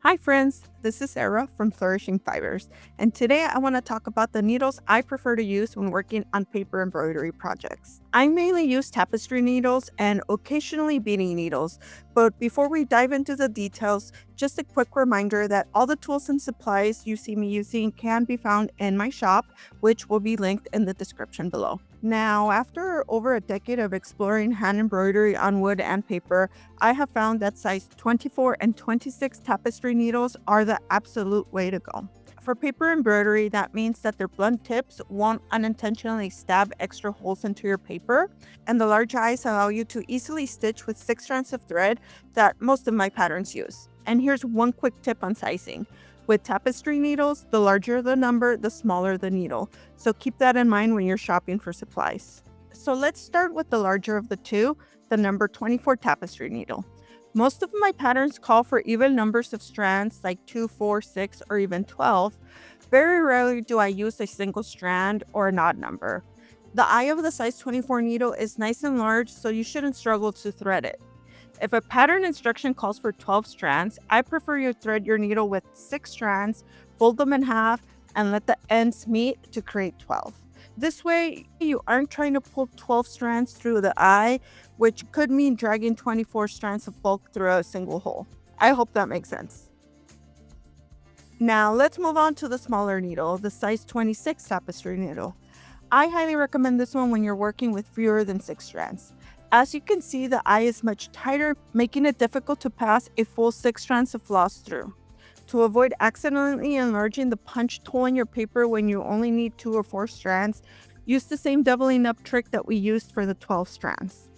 Hi friends, this is Sarah from Flourishing Fibers, and today I want to talk about the needles I prefer to use when working on paper embroidery projects. I mainly use tapestry needles and occasionally beading needles, but before we dive into the details, just a quick reminder that all the tools and supplies you see me using can be found in my shop, which will be linked in the description below. Now, after over a decade of exploring hand embroidery on wood and paper, I have found that size 24 and 26 tapestry needles are the absolute way to go. For paper embroidery, that means that their blunt tips won't unintentionally stab extra holes into your paper, and the large eyes allow you to easily stitch with 6 strands of thread that most of my patterns use. And here's one quick tip on sizing. With tapestry needles, the larger the number, the smaller the needle. So keep that in mind when you're shopping for supplies. So let's start with the larger of the two, the number 24 tapestry needle. Most of my patterns call for even numbers of strands like 2, 4, 6, or even 12. Very rarely do I use a single strand or an odd number. The eye of the size 24 needle is nice and large, so you shouldn't struggle to thread it. If a pattern instruction calls for 12 strands, I prefer you thread your needle with 6 strands, fold them in half, and let the ends meet to create 12. This way, you aren't trying to pull 12 strands through the eye, which could mean dragging 24 strands of bulk through a single hole. I hope that makes sense. Now, let's move on to the smaller needle, the size 26 tapestry needle. I highly recommend this one when you're working with fewer than 6 strands. As you can see, the eye is much tighter, making it difficult to pass a full 6 strands of floss through. To avoid accidentally enlarging the punched hole in your paper when you only need 2 or 4 strands, use the same doubling up trick that we used for the 12 strands.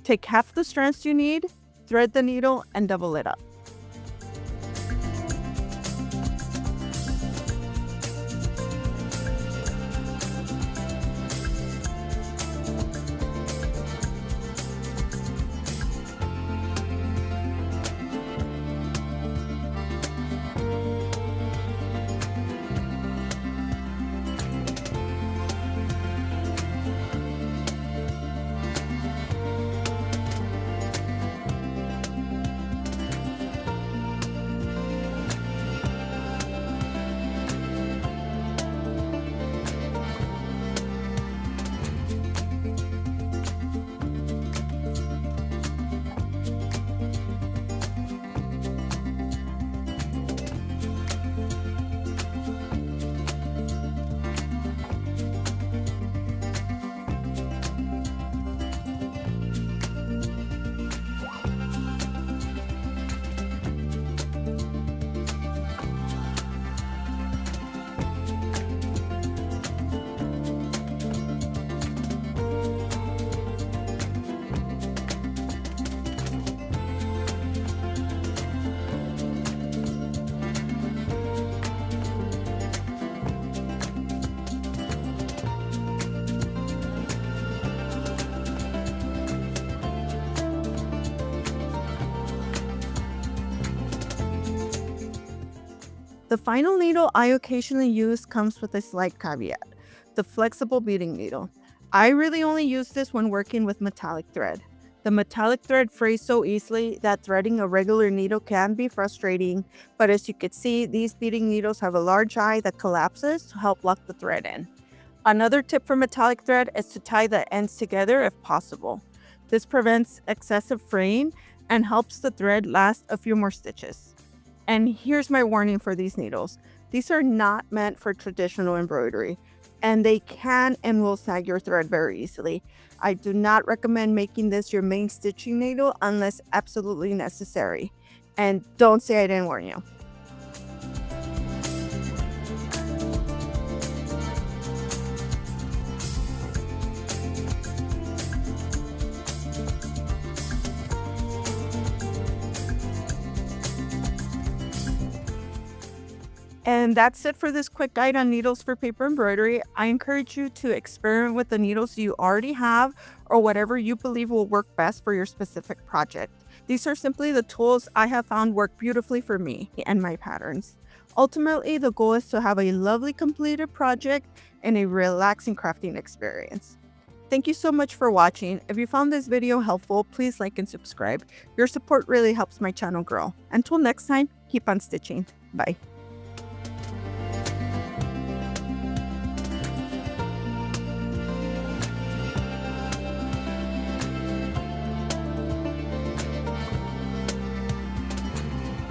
Take half the strands you need, thread the needle, and double it up. The final needle I occasionally use comes with a slight caveat, the flexible beading needle. I really only use this when working with metallic thread. The metallic thread frays so easily that threading a regular needle can be frustrating, but as you can see, these beading needles have a large eye that collapses to help lock the thread in. Another tip for metallic thread is to tie the ends together if possible. This prevents excessive fraying and helps the thread last a few more stitches. And here's my warning for these needles. These are not meant for traditional embroidery, and they can and will sag your thread very easily. I do not recommend making this your main stitching needle unless absolutely necessary. And don't say I didn't warn you. And that's it for this quick guide on needles for paper embroidery. I encourage you to experiment with the needles you already have or whatever you believe will work best for your specific project. These are simply the tools I have found work beautifully for me and my patterns. Ultimately, the goal is to have a lovely completed project and a relaxing crafting experience. Thank you so much for watching. If you found this video helpful, please like and subscribe. Your support really helps my channel grow. Until next time, keep on stitching. Bye.